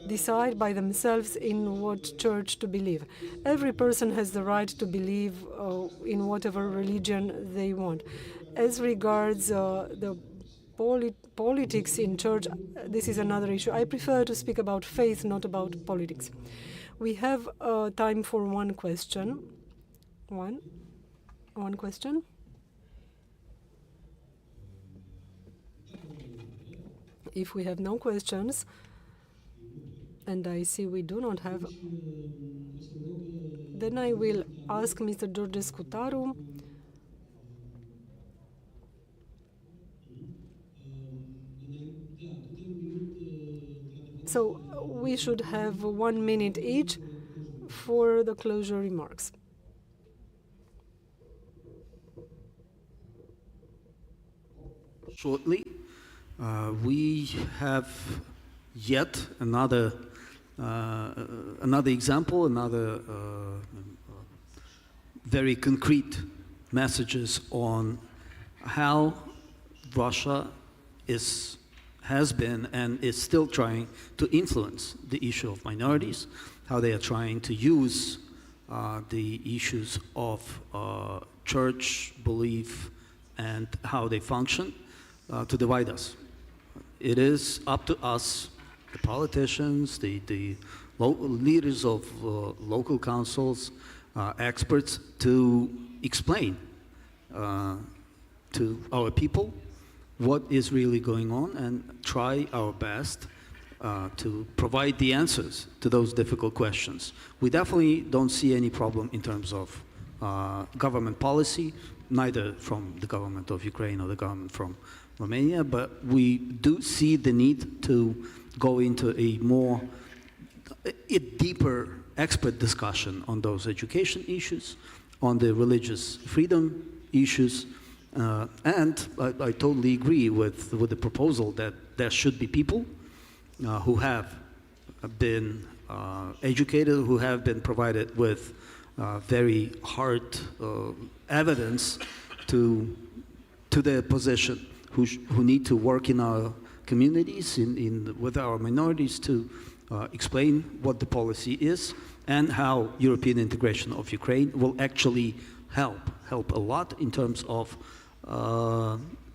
decide by themselves in what church to believe. Every person has the right to believe in whatever religion they want. As regards the politics in church, this is another issue. I prefer to speak about faith, not about politics. We have time for one question. One question. If we have no questions, and I see we do not have, then I will ask Mr. George Scutaru. So we should have 1 minute each for the closure remarks. Shortly, we have yet another example, another very concrete messages on how Russia has been and is still trying to influence the issue of minorities, how they are trying to use the issues of church belief and how they function to divide us. It is up to us, the politicians, the leaders of local councils, experts, to explain to our people what is really going on and try our best to provide the answers to those difficult questions. We definitely don't see any problem in terms of government policy, neither from the government of Ukraine or the government from Romania, but we do see the need to go into a deeper expert discussion on those education issues, on the religious freedom issues, and I totally agree with the proposal that there should be people who have been educated, who have been provided with very hard evidence to their position, who need to work in our communities, with our minorities, to explain what the policy is and how European integration of Ukraine will actually help a lot in terms of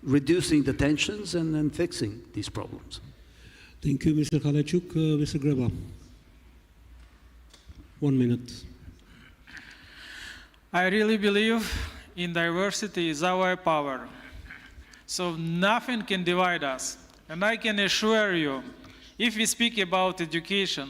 reducing the tensions and fixing these problems. Thank you, Mr. Halaichuk. Mr. GREBA. 1 minute. I really believe in diversity is our power. So nothing can divide us. And I can assure you, if we speak about education,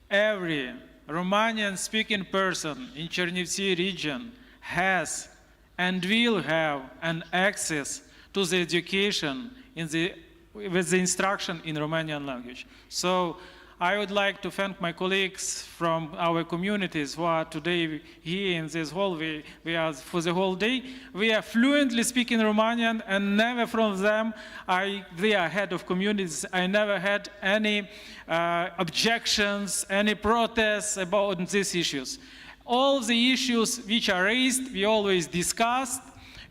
every Romanian-speaking person in Chernivtsi region has and will have an access to the education with the instruction in Romanian language. So I would like to thank my colleagues from our communities who are today here in this hall. We are for the whole day. We are fluently speaking Romanian, and never from them, they are head of communities, I never had any objections, any protests about these issues. All the issues which are raised, we always discussed.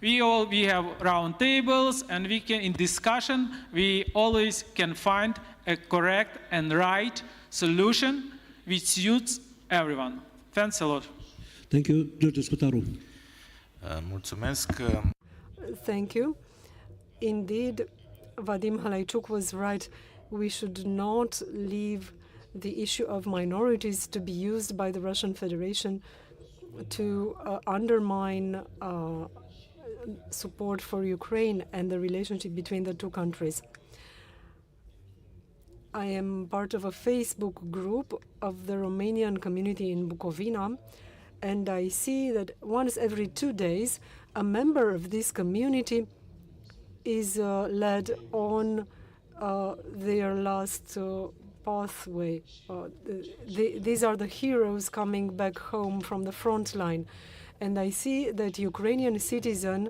We have round tables, and in discussion, we always can find a correct and right solution which suits everyone. Thanks a lot. Thank you, George Scutaru. Mulțumesc. Thank you. Indeed, Vadim Halaichuk was right. We should not leave the issue of minorities to be used by the Russian Federation to undermine support for Ukraine and the relationship between the two countries. I am part of a Facebook group of the Romanian community in Bukovina, and I see that once every 2 days, a member of this community is led on their last pathway. These are the heroes coming back home from the front line. And I see that Ukrainian citizens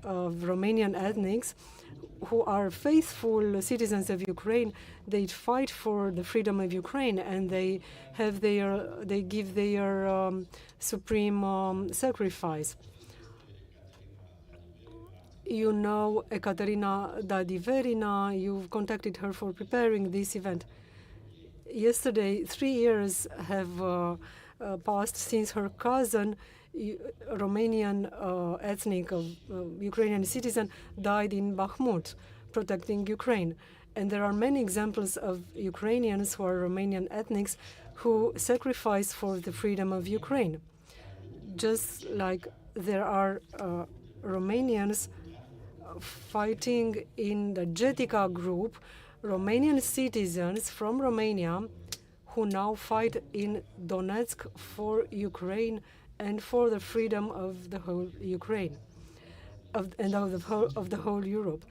of Romanian ethnics who are faithful citizens of Ukraine, they fight for the freedom of Ukraine, and they give their supreme sacrifice. You know Ekaterina Dadiverina, you've contacted her for preparing this event. Yesterday, 3 years have passed since her cousin, Romanian ethnic Ukrainian citizen, died in Bakhmut, protecting Ukraine. And there are many examples of Ukrainians who are Romanian ethnics who sacrifice for the freedom of Ukraine. Just like there are Romanians fighting in the Jetica group, Romanian citizens from Romania who now fight in Donetsk for Ukraine and for the freedom of the whole Ukraine, of the whole Europe.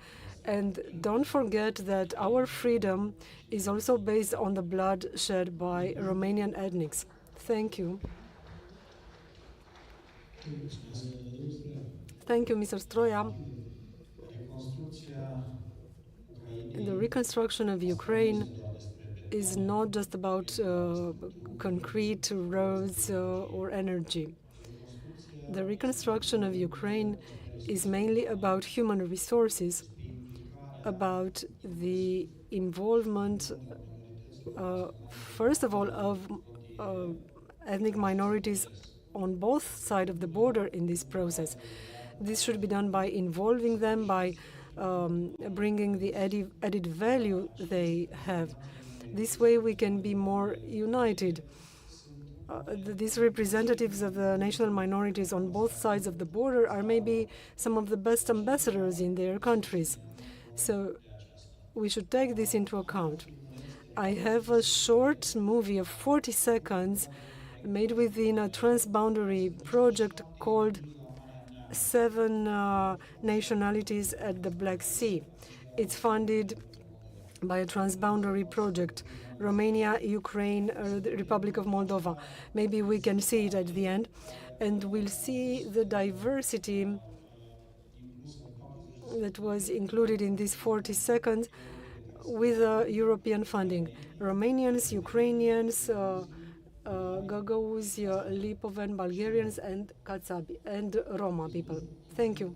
And don't forget that our freedom is also based on the blood shed by Romanian ethnics. Thank you. Thank you, Mr. Stroia. The reconstruction of Ukraine is not just about concrete roads or energy. The reconstruction of Ukraine is mainly about human resources, about the involvement, first of all, of ethnic minorities on both sides of the border in this process. This should be done by involving them, by bringing the added value they have. This way we can be more united. These representatives of the national minorities on both sides of the border are maybe some of the best ambassadors in their countries. So we should take this into account. I have a short movie of 40 seconds made within a transboundary project called 7 Nationalities at the Black Sea. It's funded by a transboundary project, Romania, Ukraine, the Republic of Moldova. Maybe we can see it at the end, and we'll see the diversity that was included in these 40 seconds with European funding. Romanians, Ukrainians, Gagauz, Lipovan, Bulgarians, and Kazabi, and Roma people. Thank you.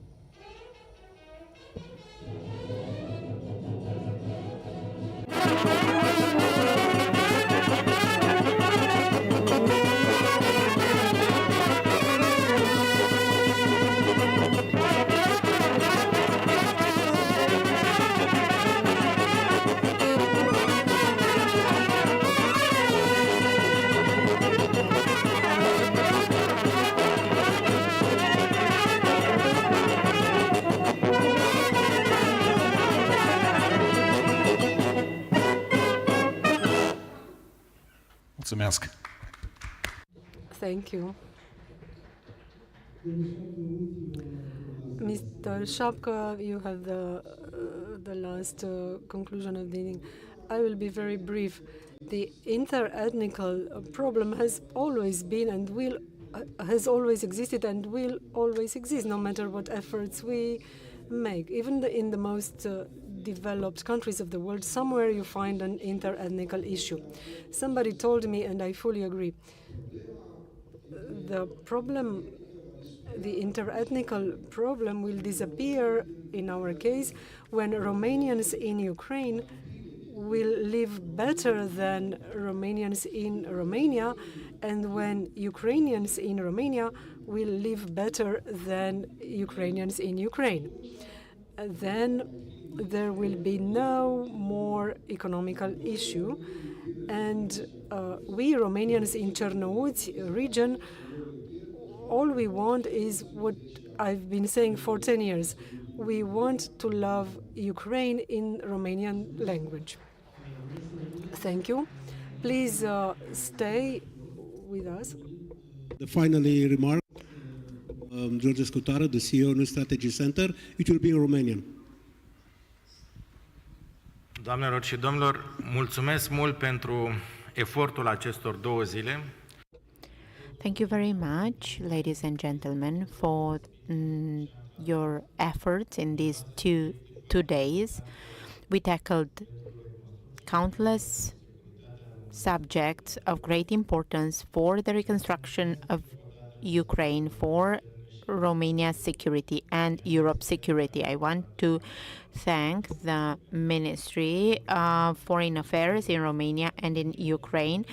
Mulțumesc. Thank you. Mr. Shapka, you have the last conclusion of the meeting. I will be very brief. The inter-ethnical problem has always been and has always existed and will always exist, no matter what efforts we make. Even in the most developed countries of the world, somewhere you find an inter-ethnical issue. Somebody told me, and I fully agree, the inter-ethnical problem will disappear in our case when Romanians in Ukraine will live better than Romanians in Romania, and when Ukrainians in Romania will live better than Ukrainians in Ukraine. Then there will be no more economical issue, and we Romanians in Chernivtsi region, all we want is what I've been saying for 10 years. We want to love Ukraine in Romanian language. Thank you. Please stay with us. The finally remark, George Scutaro, the CEO of New Strategy Center, it will be in Romanian. Doamnelor și domnilor, mulțumesc mult pentru efortul acestor 2 zile. Thank you very much, ladies and gentlemen, for your efforts in these two days. We tackled countless subjects of great importance for the reconstruction of Ukraine, for Romania's security and Europe's security. I want to thank the Ministry of Foreign Affairs in Romania and in Ukraine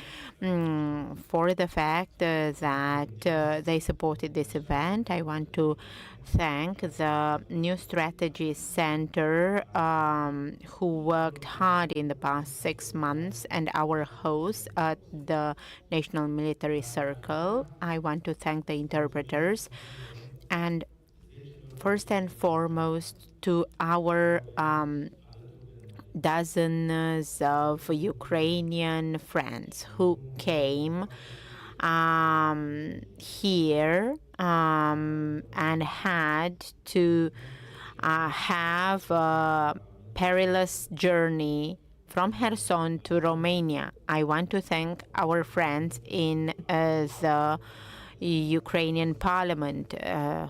for the fact that they supported this event. I want to thank the New Strategy Center who worked hard in the past 6 months, and our hosts at the National Military Circle. I want to thank the interpreters, and first and foremost to our dozens of Ukrainian friends who came here and had to have a perilous journey from Kherson to Romania. I want to thank our friends in the Ukrainian Parliament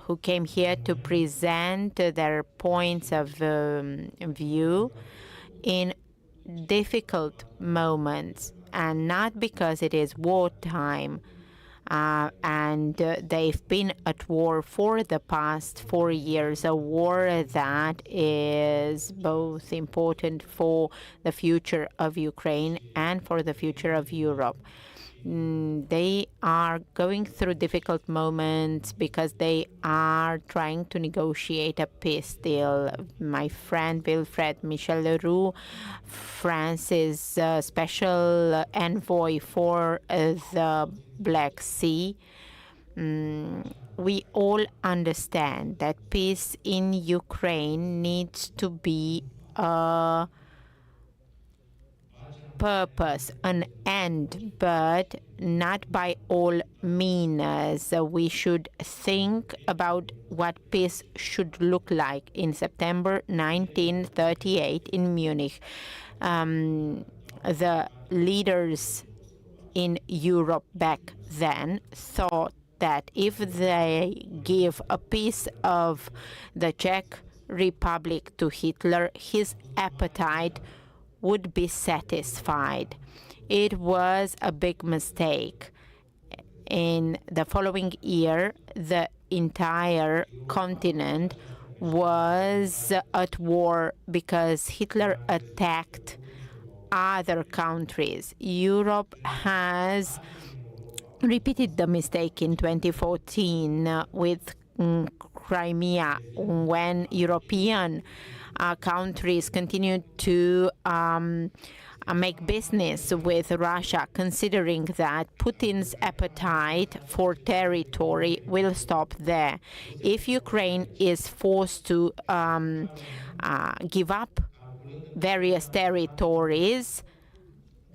who came here to present their points of view in difficult moments, and not because it is wartime and they've been at war for the past 4 years, a war that is both important for the future of Ukraine and for the future of Europe. They are going through difficult moments because they are trying to negotiate a peace deal. My friend Wilfred Michel Leroux, France's special envoy for the Black Sea, we all understand that peace in Ukraine needs to be a purpose, an end, but not by all means. We should think about what peace should look like. In September 1938 in Munich, the leaders in Europe back then thought that if they give a piece of the Czech Republic to Hitler, his appetite would be satisfied. It was a big mistake. In the following year, the entire continent was at war because Hitler attacked other countries. Europe has repeated the mistake in 2014 with Crimea, when European countries continued to make business with Russia, considering that Putin's appetite for territory will stop there. If Ukraine is forced to give up various territories,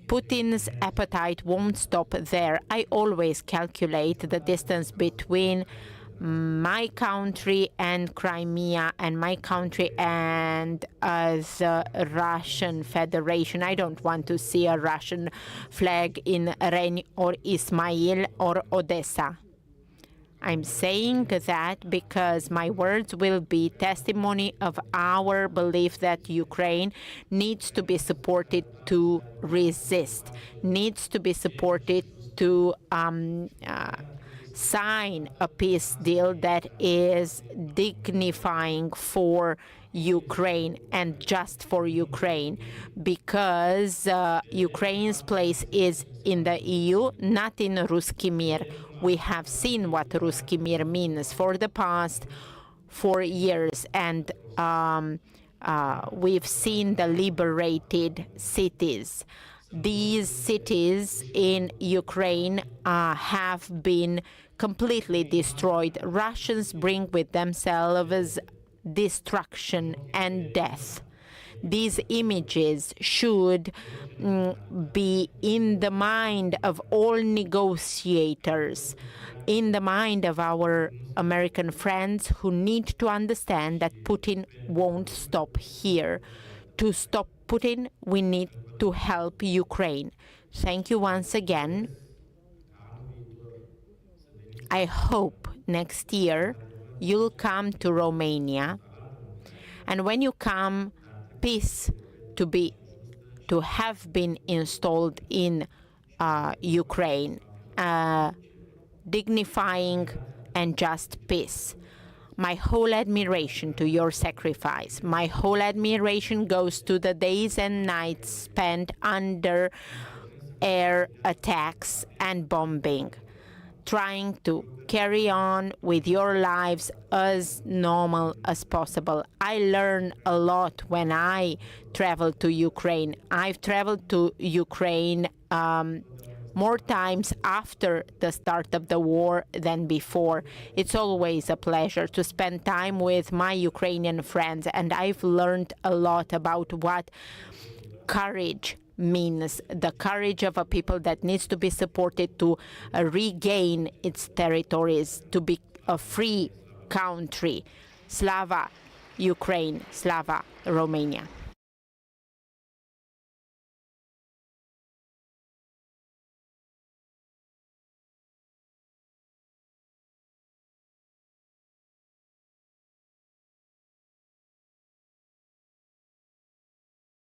Putin's appetite won't stop there. I always calculate the distance between my country and Crimea and my country and the Russian Federation. I don't want to see a Russian flag in Reni or Ismail or Odessa. I'm saying that because my words will be testimony of our belief that Ukraine needs to be supported to resist, needs to be supported to sign a peace deal that is dignifying for Ukraine and just for Ukraine, because Ukraine's place is in the EU, not in Ruski Mir. We have seen what Ruski Mir means for the past 4 years, and we've seen the liberated cities. These cities in Ukraine have been completely destroyed. Russians bring with themselves destruction and death. These images should be in the mind of all negotiators, in the mind of our American friends who need to understand that Putin won't stop here. To stop Putin, we need to help Ukraine. Thank you once again. I hope next year you'll come to Romania, and when you come, peace to have been installed in Ukraine, dignifying and just peace. My whole admiration to your sacrifice. My whole admiration goes to the days and nights spent under air attacks and bombing, trying to carry on with your lives as normal as possible. I learn a lot when I travel to Ukraine. I've traveled to Ukraine more times after the start of the war than before. It's always a pleasure to spend time with my Ukrainian friends, and I've learned a lot about what courage means, the courage of a people that needs to be supported to regain its territories, to be a free country. Slava Ukraine, Slava Romania.